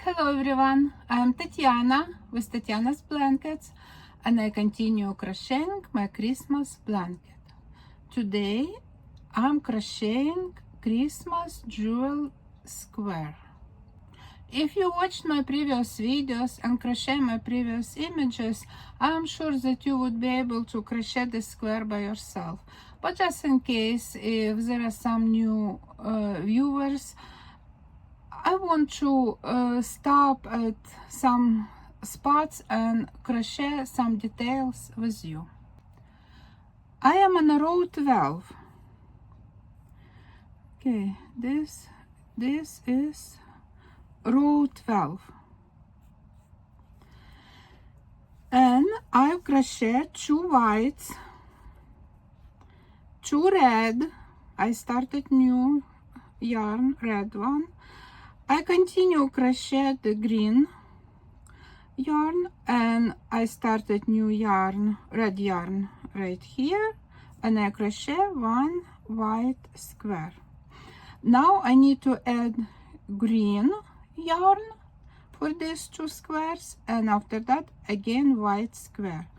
Hello everyone, I'm Tatiana with Tatiana's Blankets and I continue crocheting my Christmas blanket. Today I'm crocheting Christmas jewel square. If you watched my previous videos and crochet my previous images, I'm sure that you would be able to crochet the square by yourself. But just in case if there are some new viewers, I want to stop at some spots and crochet some details with you. I am on a row 12. Okay, this is row 12. And I've crocheted 2 whites, 2 red. I started new yarn, red one. I continue crochet the green yarn and I started new yarn, red yarn right here, and I crochet 1 white square. Now I need to add green yarn for these 2 squares, and after that again white square.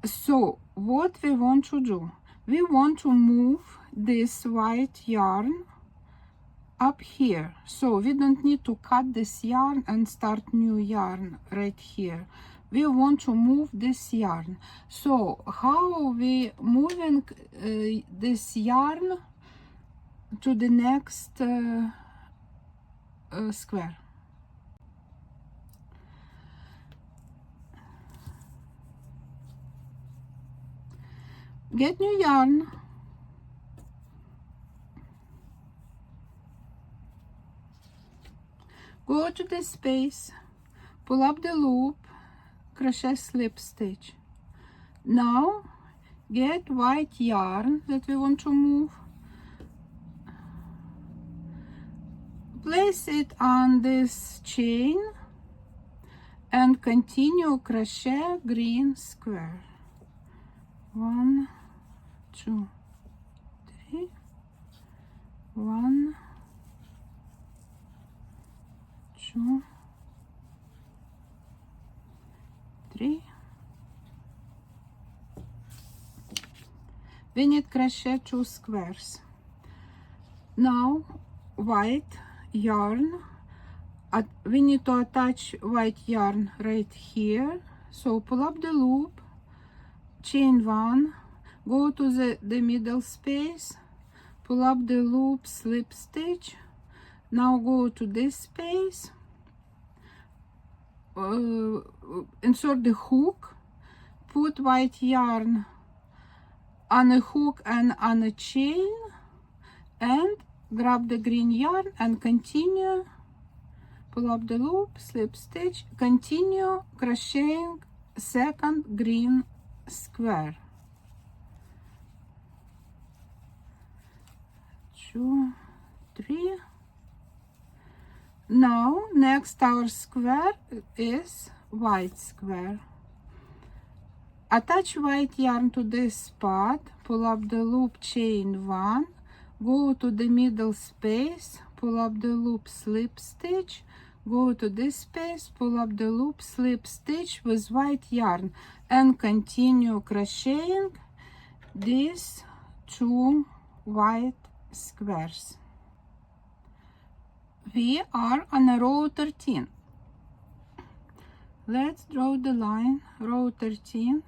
So what we want to do, we want to move this white yarn up here, so we don't need to cut this yarn and start new yarn right here. We want to move this yarn. So how are we moving this yarn to the next square? Get new yarn. Go to the space, pull up the loop, crochet slip stitch. Now get white yarn that we want to move, place it on this chain and continue crochet green square. 1, 2, 3, 1, 2, 3. We need crochet 2 squares. Now white yarn, we need to attach white yarn right here, so pull up the loop, chain 1, go to the middle space, pull up the loop, slip stitch. Now go to this space, insert the hook, put white yarn on a hook and on a chain, and grab the green yarn and continue, pull up the loop, slip stitch, continue crocheting second green square. 2, 3. Now next our square is white square. Attach white yarn to this spot, pull up the loop, chain 1, go to the middle space, pull up the loop, slip stitch, go to this space, pull up the loop, slip stitch with white yarn, and continue crocheting these 2 white squares. We are on a row 13. Let's draw the line, row 13.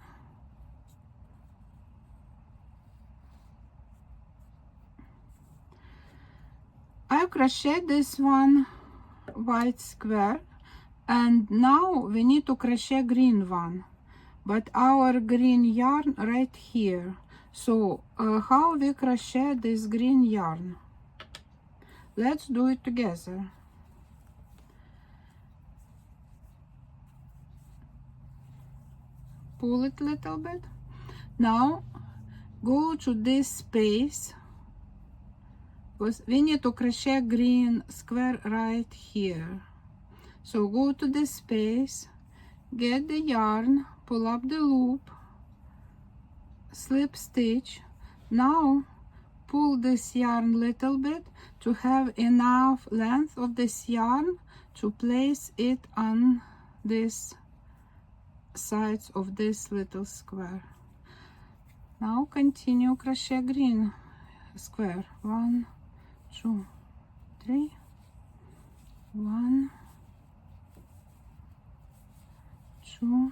I crochet this one white square, and now we need to crochet green one, but our green yarn right here. So how we crochet this green yarn? Let's do it together. Pull it a little bit. Now go to this space, because we need to crochet green square right here. So go to this space, get the yarn, pull up the loop, slip stitch. Now pull this yarn little bit to have enough length of this yarn to place it on this sides of this little square. Now continue crochet green square. 1, 2, 3. 1, 2,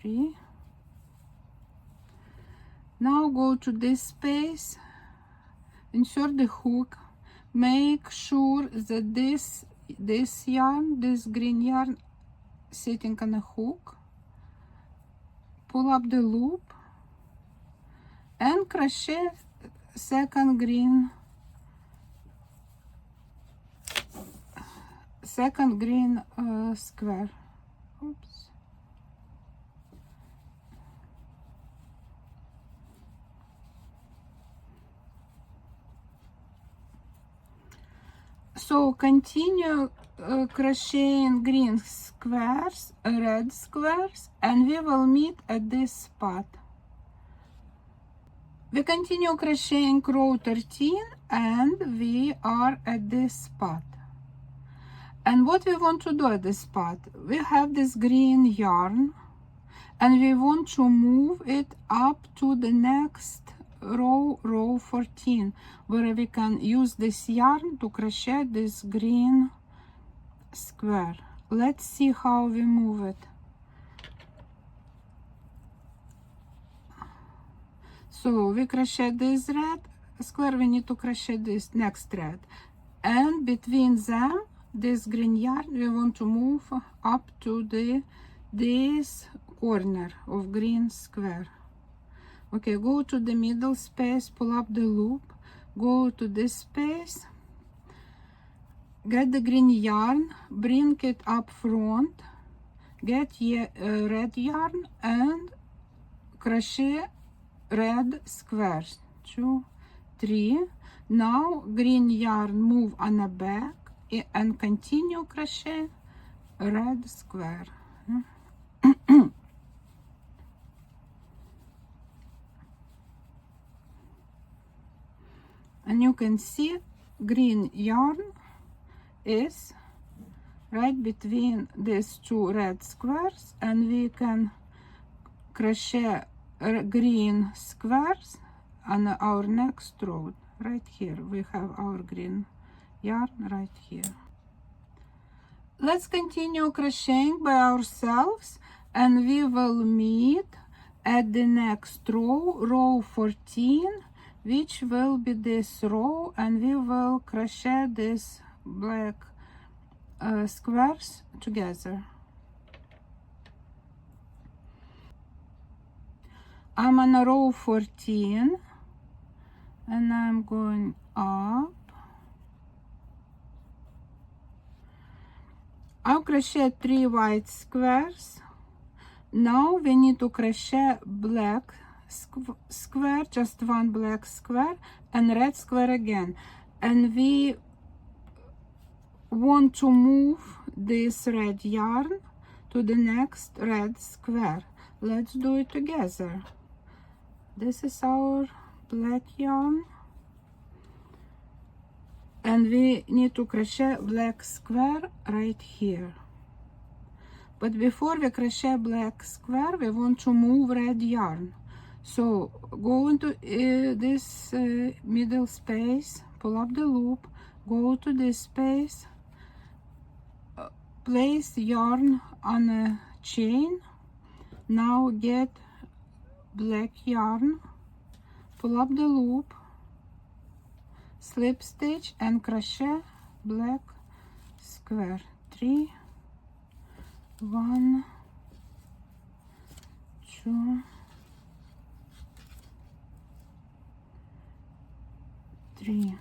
3. Now go to this space, insert the hook, make sure that this yarn, this green yarn, sitting on a hook, pull up the loop and crochet second green square. Oops. So continue crocheting green squares, red squares, and we will meet at this spot. We continue crocheting row 13 and we are at this spot. And what we want to do at this spot, we have this green yarn and we want to move it up to the next row, row 14, where we can use this yarn to crochet this green square. Let's see how we move it. So we crochet this red square, we need to crochet this next red, and between them, this green yarn, we want to move up to this corner of green square. Okay, go to the middle space, pull up the loop, go to this space, get the green yarn, bring it up front, get red yarn and crochet red squares. 2, 3. Now green yarn move on the back and continue crochet red square. And you can see green yarn is right between these two red squares, and we can crochet green squares on our next row. Right here we have our green yarn right here. Let's continue crocheting by ourselves and we will meet at the next row, row 14, which will be this row, and we will crochet this black squares together. I'm on row 14 and I'm going up. I'll crochet 3 white squares. Now we need to crochet black square, just one black square, and red square again, and we want to move this red yarn to the next red square. Let's do it together. This is our black yarn and we need to crochet black square right here. But before we crochet black square, we want to move red yarn. So go into this middle space, pull up the loop, go to this space, place yarn on a chain. Now get black yarn, pull up the loop, slip stitch and crochet black square. 3, 1, 2, 3.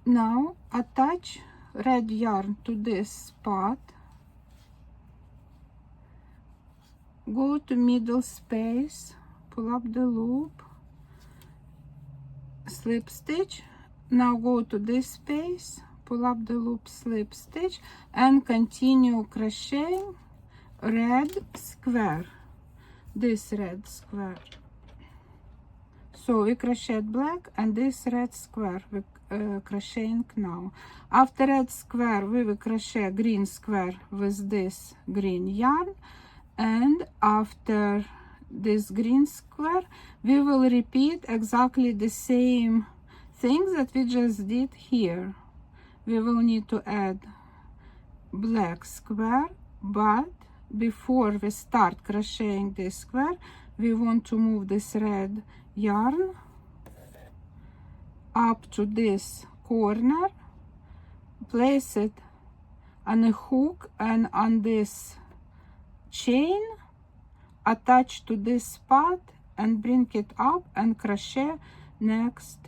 Now attach red yarn to this spot, go to middle space, pull up the loop, slip stitch. Now go to this space, pull up the loop, slip stitch, and continue crocheting red square, this red square. So we crochet black and this red square we crocheting now. After red square we will crochet green square with this green yarn, and after this green square we will repeat exactly the same things that we just did here. We will need to add black square, but before we start crocheting this square we want to move this red yarn up to this corner, place it on a hook and on this chain, attach to this spot and bring it up and crochet next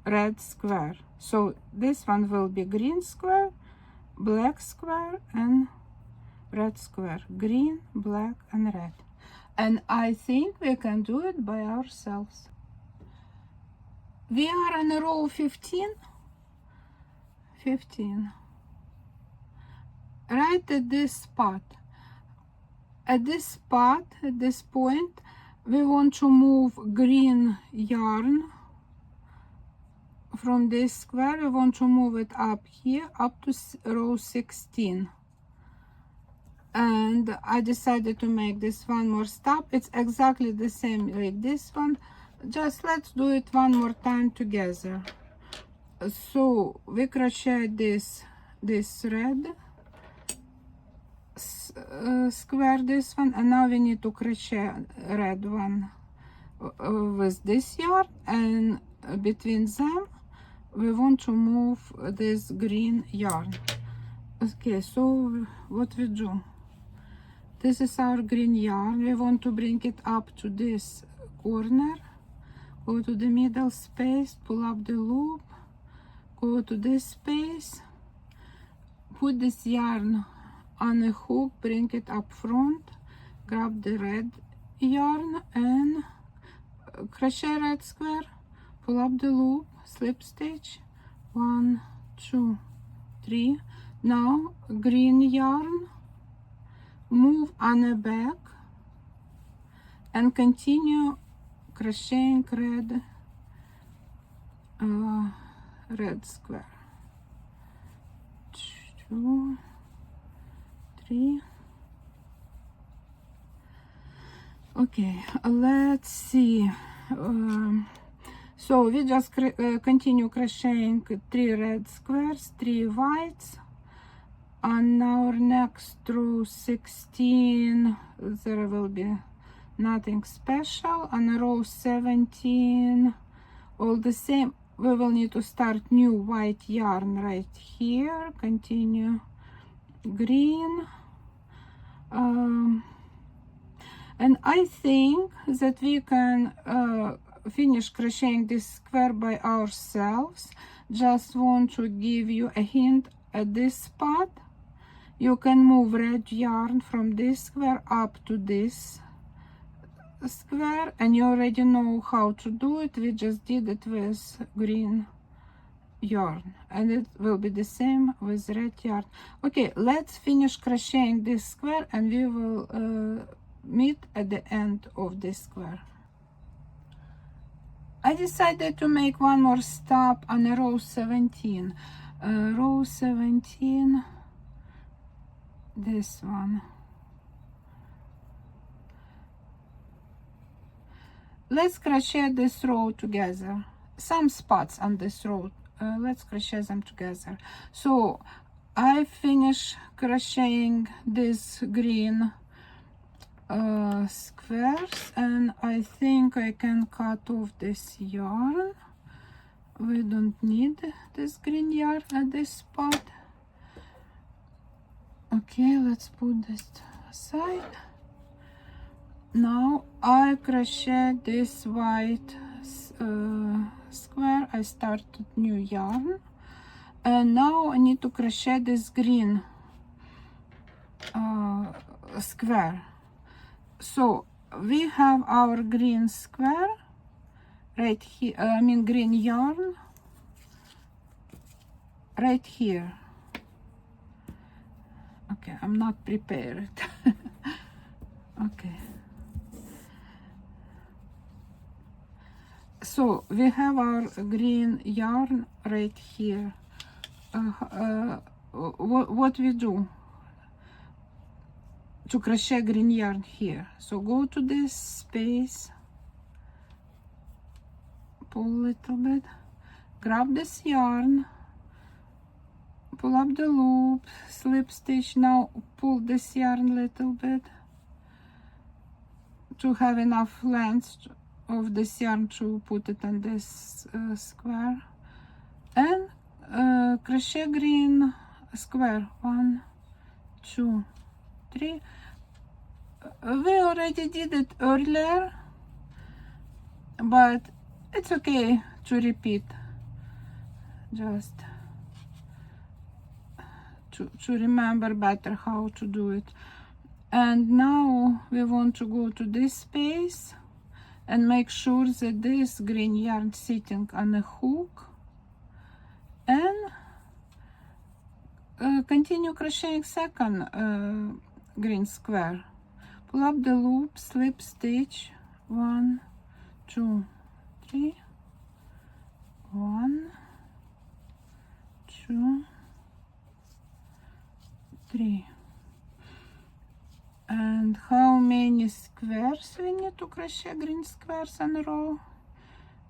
red square. So this one will be green square, black square and red square, green, black and red. And I think we can do it by ourselves. We are on row 15. Right at this spot. At this spot, at this point, we want to move green yarn from this square. We want to move it up here, up to row 16. And I decided to make this one more stop. It's exactly the same like this one. Just let's do it one more time together. So we crochet this red square, this one, and now we need to crochet red one with this yarn, and between them we want to move this green yarn. Okay, so what we do, this is our green yarn. We want to bring it up to this corner, go to the middle space, pull up the loop, go to this space, put this yarn on a hook, bring it up front, grab the red yarn and crochet red square, pull up the loop, slip stitch, 1, 2, 3. Now green yarn, move on the back and continue crocheting red square. 2, 3. Okay, let's see. So we just continue crocheting 3 red squares, 3 whites. On our next row 16 there will be nothing special. On row 17 all the same. We will need to start new white yarn right here, continue green, and I think that we can finish crocheting this square by ourselves. Just want to give you a hint at this spot. You can move red yarn from this square up to this square, and you already know how to do it. We just did it with green yarn, and it will be the same with red yarn. Okay, let's finish crocheting this square and we will meet at the end of this square. I decided to make one more stop on row 17. Row 17, this one. Let's crochet this row together. Some spots on this row, let's crochet them together. So I finish crocheting this green squares, and I think I can cut off this yarn. We don't need this green yarn at this spot. Okay, let's put this aside. Now I crochet this white square. I started new yarn, and now I need to crochet this green square. So we have our green square right here, green yarn right here. Okay, I'm not prepared. Okay. So we have our green yarn right here. What we do to crochet green yarn here? So go to this space, pull a little bit, grab this yarn, pull up the loop, slip stitch. Now pull this yarn a little bit to have enough length of this yarn to put it on this square, and crochet green square. 1, 2, 3. We already did it earlier, but it's okay to repeat, just to remember better how to do it. And now we want to go to this space and make sure that this green yarn sitting on a hook, and continue crocheting second green square. Pull up the loop, slip stitch. 1, 2, 3. 1, 2, 3. And how many squares we need to crochet green squares in a row?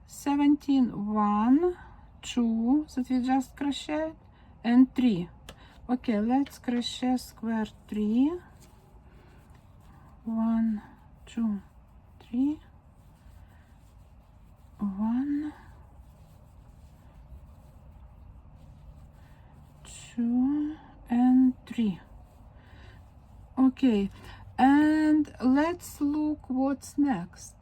17. 1, 2 that we just crocheted, and 3. Okay, let's crochet square 3. 1, 2, 3. 1, 2, and 3. Okay, and let's look what's next.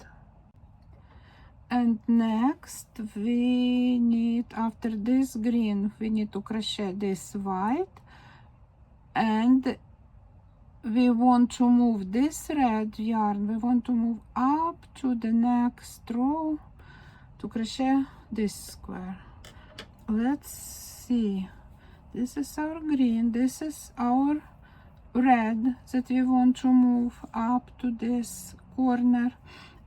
And next we need, after this green, we need to crochet this white, and we want to move this red yarn, we want to move up to the next row to crochet this square. Let's see, this is our green, this is our red that we want to move up to this corner,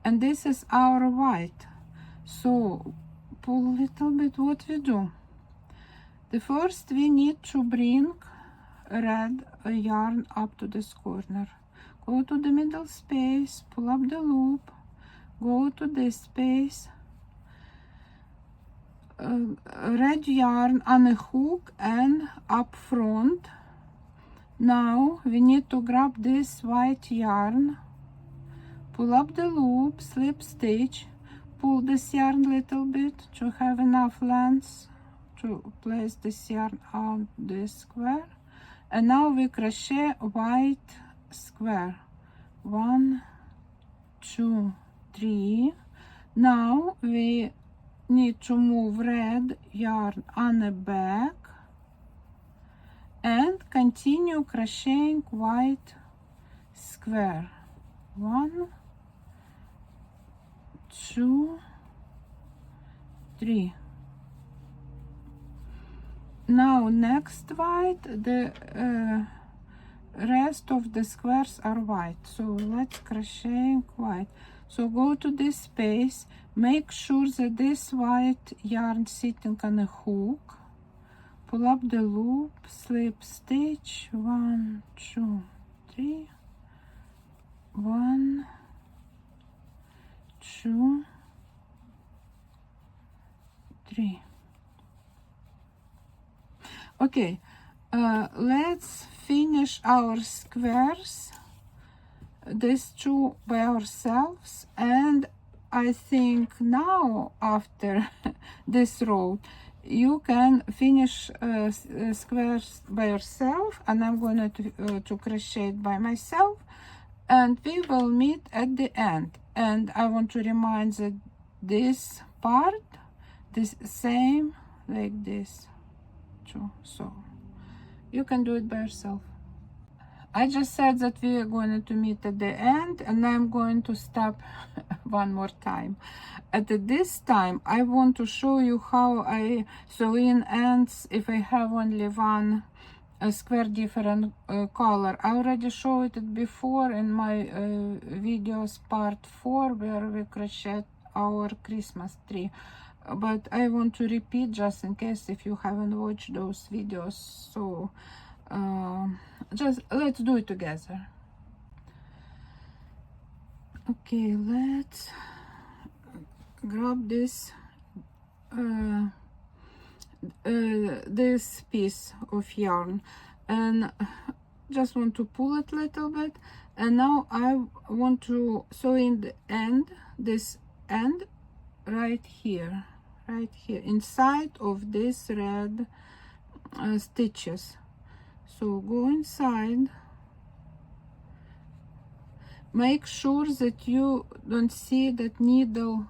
and this is our white. So pull a little bit. What we do, the first we need to bring red yarn up to this corner. Go to the middle space, pull up the loop, go to this space, red yarn on a hook and up front. Now we need to grab this white yarn, pull up the loop, slip stitch, pull this yarn a little bit to have enough length to place this yarn on this square, and now we crochet white square. 1, 2, 3. Now we need to move red yarn on the back and continue crocheting white square. 1, 2, 3. Now next white, the rest of the squares are white, so let's crochet white. So go to this space, make sure that this white yarn sitting on a hook, pull up the loop, slip stitch. 1, 2, 3. 1, 2, 3. Okay, let's finish our squares, these two by ourselves, and I think now after this row you can finish squares by yourself, and I'm going to crochet it by myself, and we will meet at the end. And I want to remind that this part, this same like this too, so you can do it by yourself. I just said that we are going to meet at the end, and I'm going to stop one more time. At this time I want to show you how I sew in ends if I have only one a square different color. I already showed it before in my videos part 4 where we crochet our Christmas tree, but I want to repeat just in case if you haven't watched those videos. So just let's do it together. Okay, let's grab this this piece of yarn and just want to pull it a little bit, and now I want to sew in the end, this end right here inside of this red stitches. So go inside, make sure that you don't see that needle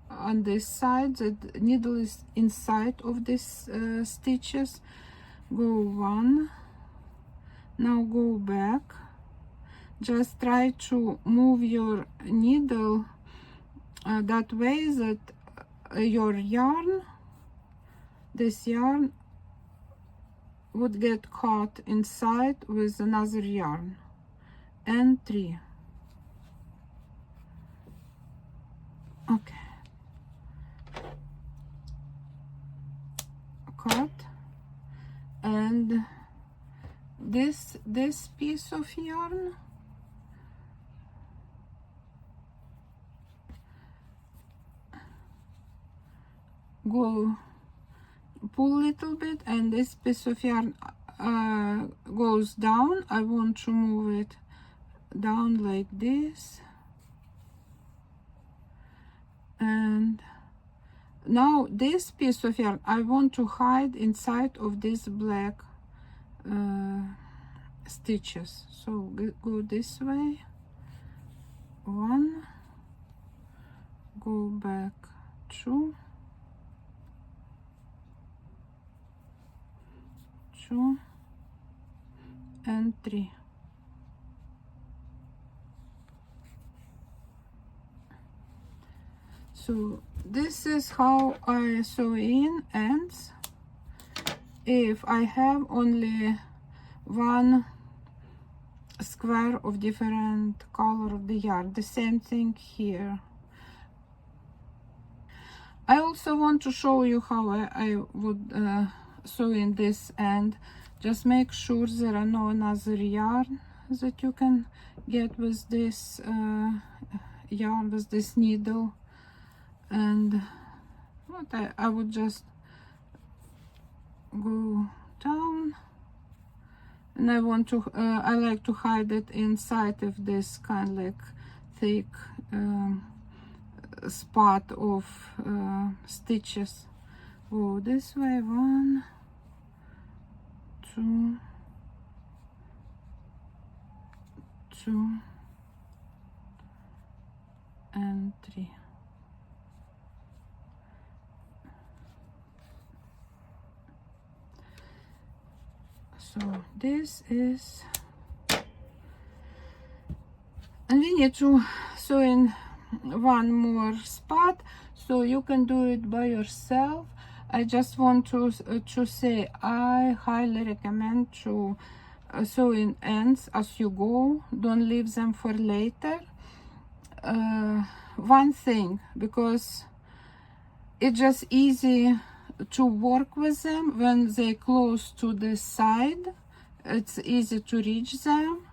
on this side, that needle is inside of this stitches. Go one, now go back, just try to move your needle that way that your yarn, this yarn would get caught inside with another yarn, and 3. Okay, cut, and this piece of yarn go pull a little bit, and this piece of yarn goes down. I want to move it down like this, and now this piece of yarn I want to hide inside of this black stitches. So go this way, 1, go back 2, 2, and 3. So this is how I sew in ends. If I have only one square of different color of the yarn, the same thing here. I also want to show you how I would sew in this end. Just make sure there are no another yarn that you can get with this yarn, with this needle. And what I would just go down, and I want to I like to hide it inside of this kind of like thick spot of stitches. Go this way, 1, 2, 2, and 3. So this is, and we need to sew in one more spot, so you can do it by yourself. I just want to say I highly recommend to sew in ends as you go. Don't leave them for later. One thing, because it's just easy to work with them when they close to the side. It's easy to reach them.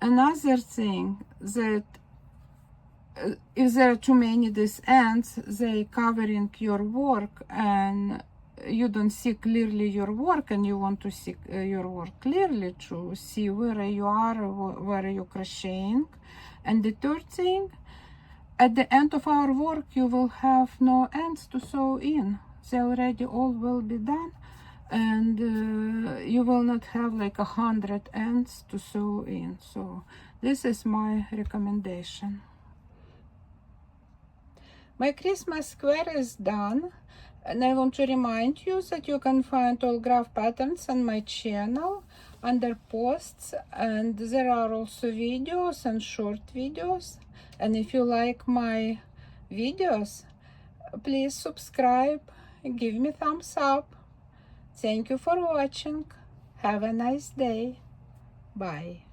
Another thing, that if there are too many these ends, they covering your work and you don't see clearly your work, and you want to see your work clearly to see where you are, where you're crocheting. And the third thing, at the end of our work, you will have no ends to sew in. They already all will be done, and you will not have like 100 ends to sew in. So this is my recommendation. My Christmas square is done, and I want to remind you that you can find all graph patterns on my channel under posts, and there are also videos and short videos. And if you like my videos, please subscribe, give me thumbs up. Thank you for watching. Have a nice day. Bye.